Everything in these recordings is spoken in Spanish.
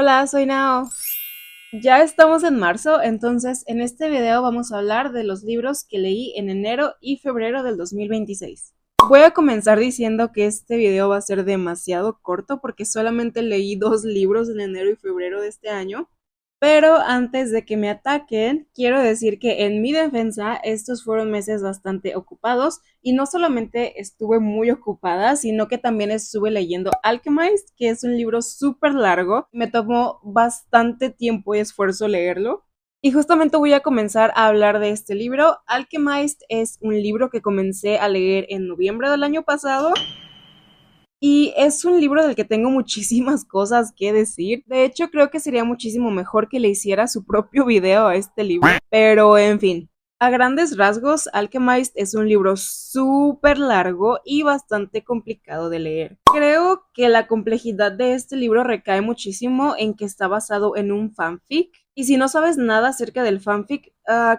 Hola, soy Nao. Ya estamos en marzo, entonces en este video vamos a hablar de los libros que leí en enero y febrero del 2026. Voy a comenzar diciendo que este video va a ser demasiado corto porque solamente leí 2 libros en enero y febrero de este año. Pero antes de que me ataquen, quiero decir que en mi defensa estos fueron meses bastante ocupados y no solamente estuve muy ocupada, sino que también estuve leyendo Alchemist, que es un libro súper largo. Me tomó bastante tiempo y esfuerzo leerlo. Y justamente voy a comenzar a hablar de este libro. Alchemist es un libro que comencé a leer en noviembre del año pasado y es un libro del que tengo muchísimas cosas que decir. De hecho, creo que sería muchísimo mejor que le hiciera su propio video a este libro. Pero, en fin. A grandes rasgos, Alchemist es un libro súper largo y bastante complicado de leer. Creo que la complejidad de este libro recae muchísimo en que está basado en un fanfic. Y si no sabes nada acerca del fanfic,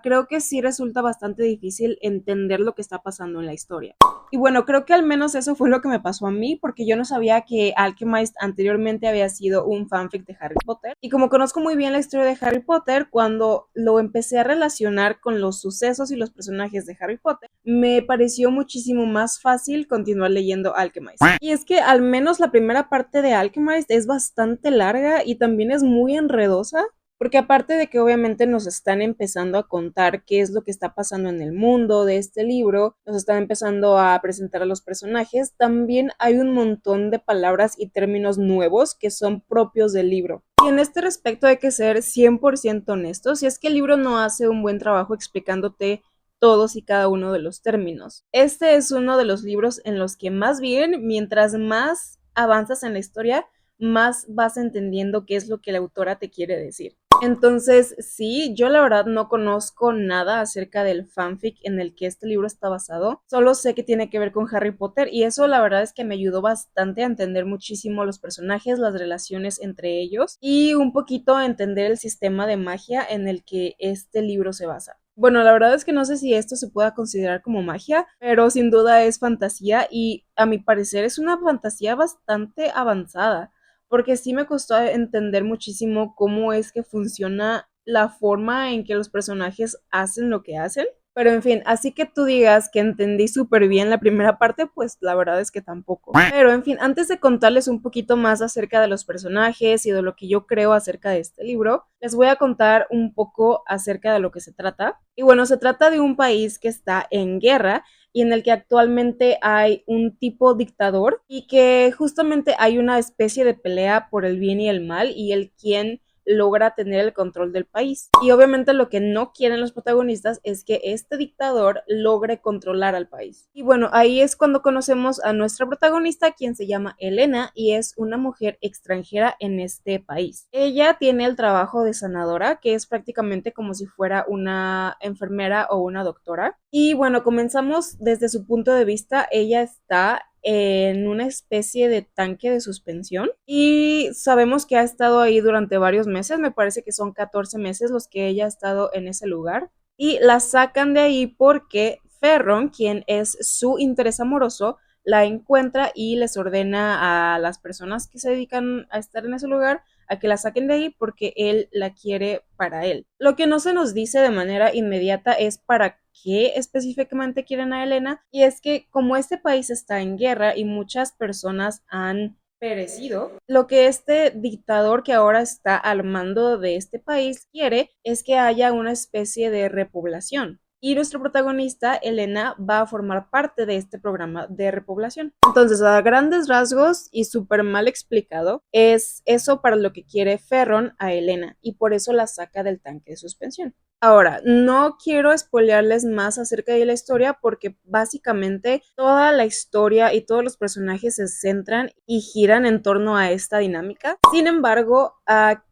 creo que sí resulta bastante difícil entender lo que está pasando en la historia. Y bueno, creo que al menos eso fue lo que me pasó a mí, porque yo no sabía que Alchemist anteriormente había sido un fanfic de Harry Potter. Y como conozco muy bien la historia de Harry Potter, cuando lo empecé a relacionar con los sucesos y los personajes de Harry Potter, me pareció muchísimo más fácil continuar leyendo Alchemist. Y es que al menos la primera parte de Alchemist es bastante larga y también es muy enredosa. Porque aparte de que obviamente nos están empezando a contar qué es lo que está pasando en el mundo de este libro, nos están empezando a presentar a los personajes, también hay un montón de palabras y términos nuevos que son propios del libro. Y en este respecto hay que ser 100% honestos, si es que el libro no hace un buen trabajo explicándote todos y cada uno de los términos. Este es uno de los libros en los que más bien, mientras más avanzas en la historia, más vas entendiendo qué es lo que la autora te quiere decir. Entonces, sí, yo la verdad no conozco nada acerca del fanfic en el que este libro está basado. Solo sé que tiene que ver con Harry Potter y eso la verdad es que me ayudó bastante a entender muchísimo los personajes, las relaciones entre ellos y un poquito a entender el sistema de magia en el que este libro se basa. Bueno, la verdad es que no sé si esto se pueda considerar como magia, pero sin duda es fantasía y a mi parecer es una fantasía bastante avanzada porque sí me costó entender muchísimo cómo es que funciona la forma en que los personajes hacen lo que hacen. Pero en fin, así que tú digas que entendí súper bien la primera parte, pues la verdad es que tampoco. Pero en fin, antes de contarles un poquito más acerca de los personajes y de lo que yo creo acerca de este libro, les voy a contar un poco acerca de lo que se trata. Y bueno, se trata de un país que está en guerra y en el que actualmente hay un tipo dictador y que justamente hay una especie de pelea por el bien y el mal y el quien logra tener el control del país. Y obviamente lo que no quieren los protagonistas es que este dictador logre controlar al país. Y bueno, ahí es cuando conocemos a nuestra protagonista, quien se llama Elena y es una mujer extranjera en este país. Ella tiene el trabajo de sanadora, que es prácticamente como si fuera una enfermera o una doctora. Y bueno, comenzamos desde su punto de vista. Ella está en una especie de tanque de suspensión y sabemos que ha estado ahí durante varios meses, me parece que son 14 meses los que ella ha estado en ese lugar y la sacan de ahí porque Ferron, quien es su interés amoroso, la encuentra y les ordena a las personas que se dedican a estar en ese lugar a que la saquen de ahí porque él la quiere para él. Lo que no se nos dice de manera inmediata es para qué específicamente quieren a Elena, y es que como este país está en guerra y muchas personas han perecido, lo que este dictador que ahora está al mando de este país quiere es que haya una especie de repoblación. Y nuestro protagonista, Elena, va a formar parte de este programa de repoblación. Entonces, a grandes rasgos y súper mal explicado, es eso para lo que quiere Ferron a Elena y por eso la saca del tanque de suspensión. Ahora, no quiero spoilearles más acerca de la historia porque básicamente toda la historia y todos los personajes se centran y giran en torno a esta dinámica. Sin embargo,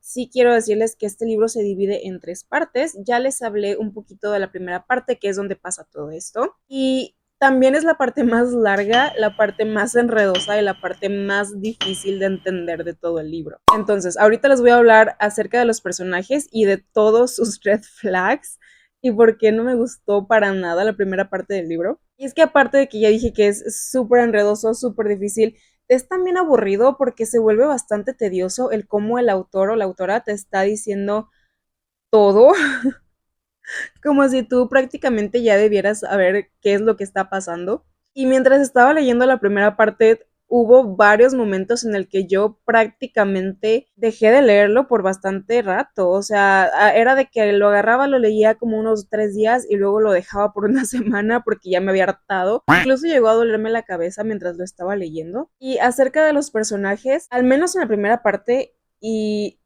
sí quiero decirles que este libro se divide en 3 partes. Ya les hablé un poquito de la primera parte, que es donde pasa todo esto. Y también es la parte más larga, la parte más enredosa y la parte más difícil de entender de todo el libro. Entonces, ahorita les voy a hablar acerca de los personajes y de todos sus red flags y por qué no me gustó para nada la primera parte del libro. Y es que aparte de que ya dije que es súper enredoso, súper difícil, es también aburrido porque se vuelve bastante tedioso el cómo el autor o la autora te está diciendo todo, como si tú prácticamente ya debieras saber qué es lo que está pasando. Y mientras estaba leyendo la primera parte, hubo varios momentos en el que yo prácticamente dejé de leerlo por bastante rato. O sea, era de que lo agarraba, lo leía como unos 3 días y luego lo dejaba por una semana porque ya me había hartado. Incluso llegó a dolerme la cabeza mientras lo estaba leyendo. Y acerca de los personajes, al menos en la primera parte y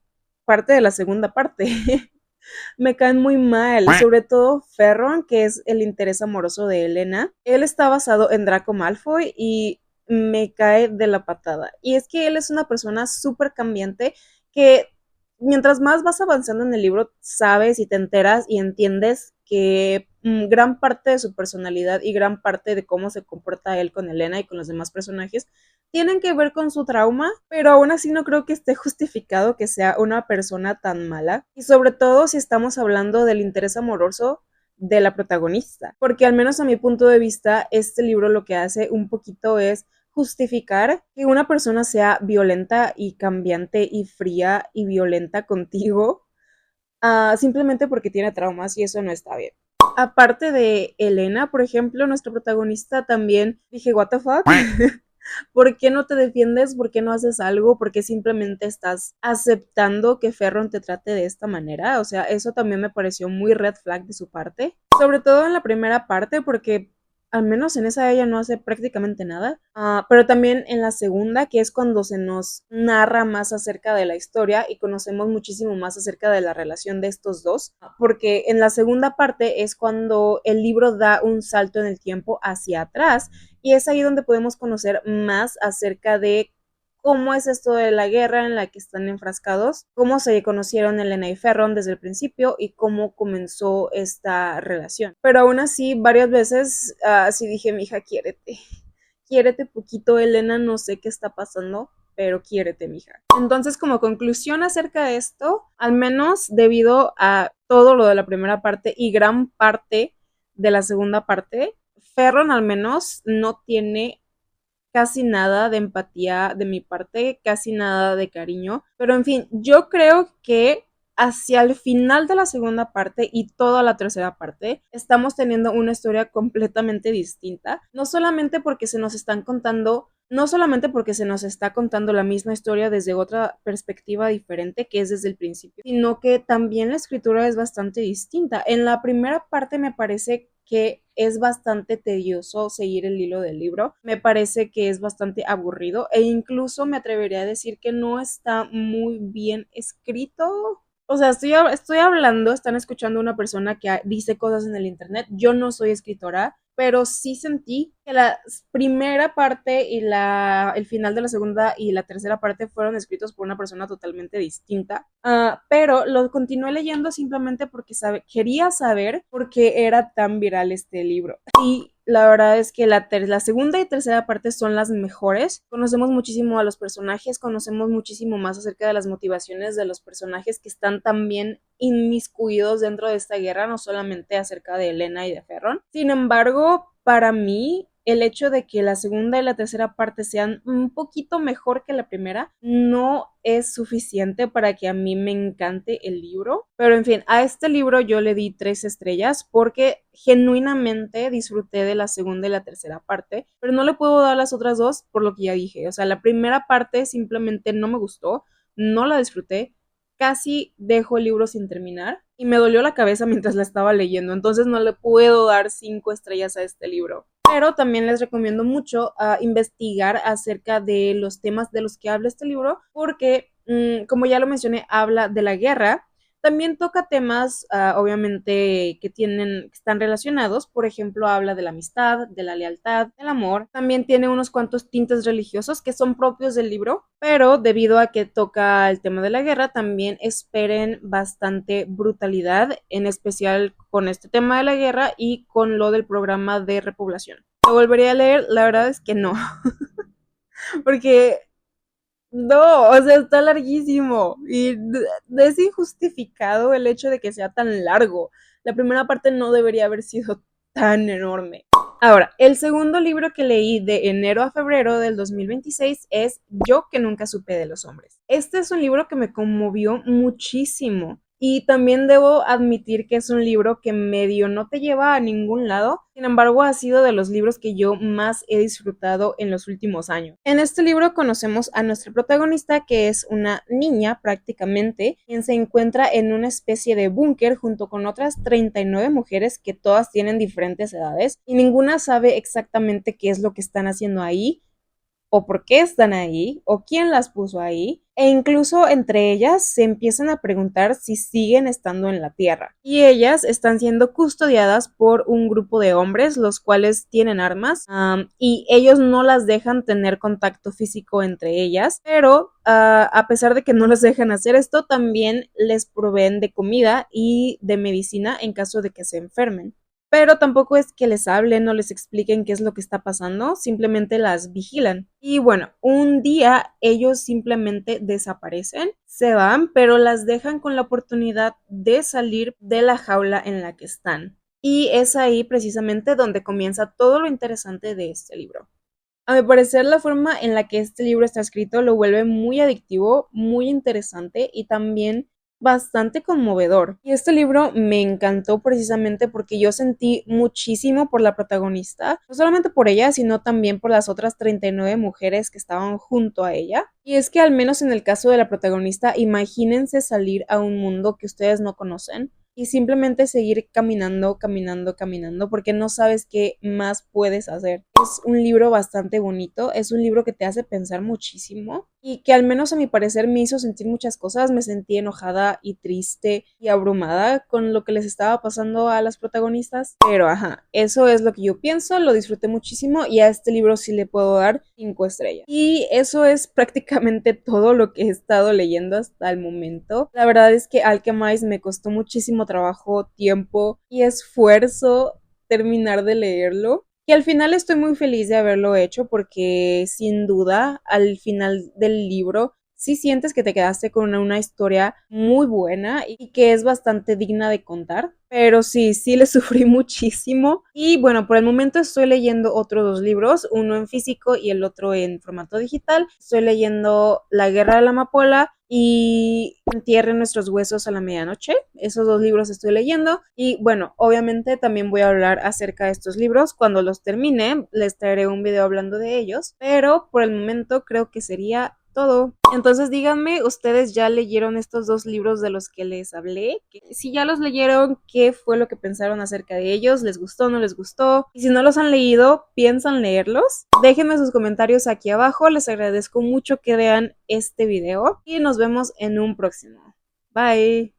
parte de la segunda parte, me caen muy mal, sobre todo Ferron, que es el interés amoroso de Elena. Él está basado en Draco Malfoy y me cae de la patada. Y es que él es una persona súper cambiante que mientras más vas avanzando en el libro, sabes y te enteras y entiendes que gran parte de su personalidad y gran parte de cómo se comporta él con Elena y con los demás personajes tienen que ver con su trauma, pero aún así no creo que esté justificado que sea una persona tan mala. Y sobre todo si estamos hablando del interés amoroso de la protagonista, porque al menos a mi punto de vista, este libro lo que hace un poquito es justificar que una persona sea violenta y cambiante y fría y violenta contigo, simplemente porque tiene traumas y eso no está bien. Aparte de Elena, por ejemplo, nuestra protagonista también dije, what the fuck, ¿por qué no te defiendes? ¿Por qué no haces algo? ¿Por qué simplemente estás aceptando que Ferron te trate de esta manera? O sea, eso también me pareció muy red flag de su parte. Sobre todo en la primera parte, porque al menos en esa ella no hace prácticamente nada. Pero también en la segunda, que es cuando se nos narra más acerca de la historia y conocemos muchísimo más acerca de la relación de estos dos. Porque en la segunda parte es cuando el libro da un salto en el tiempo hacia atrás y es ahí donde podemos conocer más acerca de cómo es esto de la guerra en la que están enfrascados, cómo se conocieron Elena y Ferron desde el principio y cómo comenzó esta relación. Pero aún así, varias veces sí dije, mija, quiérete. Quiérete poquito, Elena, no sé qué está pasando, pero quiérete, mija. Entonces, como conclusión acerca de esto, al menos debido a todo lo de la primera parte y gran parte de la segunda parte, Ferron al menos no tiene casi nada de empatía de mi parte, casi nada de cariño, pero en fin, yo creo que hacia el final de la segunda parte y toda la tercera parte, estamos teniendo una historia completamente distinta, no solamente porque se nos están contando, no solamente porque se nos está contando la misma historia desde otra perspectiva diferente, que es desde el principio, sino que también la escritura es bastante distinta. En la primera parte me parece que es bastante tedioso seguir el hilo del libro, me parece que es bastante aburrido e incluso me atrevería a decir que no está muy bien escrito. O sea, estoy hablando, están escuchando a una persona que dice cosas en el internet. Yo no soy escritora, pero sí sentí que la primera parte y el final de la segunda y la tercera parte fueron escritos por una persona totalmente distinta. Pero lo continué leyendo simplemente porque quería saber por qué era tan viral este libro. Y la verdad es que la segunda y tercera parte son las mejores. Conocemos muchísimo a los personajes, conocemos muchísimo más acerca de las motivaciones de los personajes que están también inmiscuidos dentro de esta guerra, no solamente acerca de Elena y de Ferron. Sin embargo, para mí, el hecho de que la segunda y la tercera parte sean un poquito mejor que la primera no es suficiente para que a mí me encante el libro. Pero en fin, a este libro yo le di 3 estrellas porque genuinamente disfruté de la segunda y la tercera parte, pero no le puedo dar las otras dos por lo que ya dije. O sea, la primera parte simplemente no me gustó, no la disfruté, casi dejo el libro sin terminar y me dolió la cabeza mientras la estaba leyendo, entonces no le puedo dar 5 estrellas a este libro. Pero también les recomiendo mucho investigar acerca de los temas de los que habla este libro, porque, como ya lo mencioné, habla de la guerra. También toca temas, obviamente, que están relacionados. Por ejemplo, habla de la amistad, de la lealtad, del amor. También tiene unos cuantos tintes religiosos que son propios del libro, pero debido a que toca el tema de la guerra, también esperen bastante brutalidad, en especial con este tema de la guerra y con lo del programa de repoblación. ¿Lo volvería a leer? La verdad es que no, porque no, o sea, está larguísimo y es injustificado el hecho de que sea tan largo. La primera parte no debería haber sido tan enorme. Ahora, el segundo libro que leí de enero a febrero del 2026 es Yo que nunca supe de los hombres. Este es un libro que me conmovió muchísimo y también debo admitir que es un libro que medio no te lleva a ningún lado. Sin embargo, ha sido de los libros que yo más he disfrutado en los últimos años. En este libro conocemos a nuestra protagonista, que es una niña prácticamente, quien se encuentra en una especie de búnker junto con otras 39 mujeres que todas tienen diferentes edades y ninguna sabe exactamente qué es lo que están haciendo ahí, o por qué están ahí, o quién las puso ahí, e incluso entre ellas se empiezan a preguntar si siguen estando en la Tierra. Y ellas están siendo custodiadas por un grupo de hombres, los cuales tienen armas, y ellos no las dejan tener contacto físico entre ellas, pero a pesar de que no les dejan hacer esto, también les proveen de comida y de medicina en caso de que se enfermen. Pero tampoco es que les hablen o les expliquen qué es lo que está pasando, simplemente las vigilan. Y bueno, un día ellos simplemente desaparecen, se van, pero las dejan con la oportunidad de salir de la jaula en la que están. Y es ahí precisamente donde comienza todo lo interesante de este libro. A mi parecer, la forma en la que este libro está escrito lo vuelve muy adictivo, muy interesante y también bastante conmovedor. Y este libro me encantó precisamente porque yo sentí muchísimo por la protagonista, no solamente por ella, sino también por las otras 39 mujeres que estaban junto a ella. Y es que al menos en el caso de la protagonista, imagínense salir a un mundo que ustedes no conocen y simplemente seguir caminando, caminando, caminando, porque no sabes qué más puedes hacer. Es un libro bastante bonito, es un libro que te hace pensar muchísimo y que al menos a mi parecer me hizo sentir muchas cosas. Me sentí enojada y triste y abrumada con lo que les estaba pasando a las protagonistas, pero ajá, eso es lo que yo pienso, lo disfruté muchísimo y a este libro sí le puedo dar 5 estrellas. Y eso es prácticamente todo lo que he estado leyendo hasta el momento. La verdad es que Alchemize me costó muchísimo trabajo, tiempo y esfuerzo terminar de leerlo. Y al final estoy muy feliz de haberlo hecho porque sin duda al final del libro sí sientes que te quedaste con una historia muy buena y que es bastante digna de contar. Pero sí, sí le sufrí muchísimo. Y bueno, por el momento estoy leyendo otros dos libros, uno en físico y el otro en formato digital. Estoy leyendo La Guerra de la Amapola y Entierren nuestros huesos a la medianoche. Esos dos libros estoy leyendo y bueno, obviamente también voy a hablar acerca de estos libros cuando los termine. Les traeré un video hablando de ellos, pero por el momento creo que sería todo. Entonces díganme, ¿ustedes ya leyeron estos dos libros de los que les hablé? Si ya los leyeron, ¿qué fue lo que pensaron acerca de ellos? ¿Les gustó, no les gustó? Y si no los han leído, ¿piensan leerlos? Déjenme sus comentarios aquí abajo, les agradezco mucho que vean este video y nos vemos en un próximo. Bye.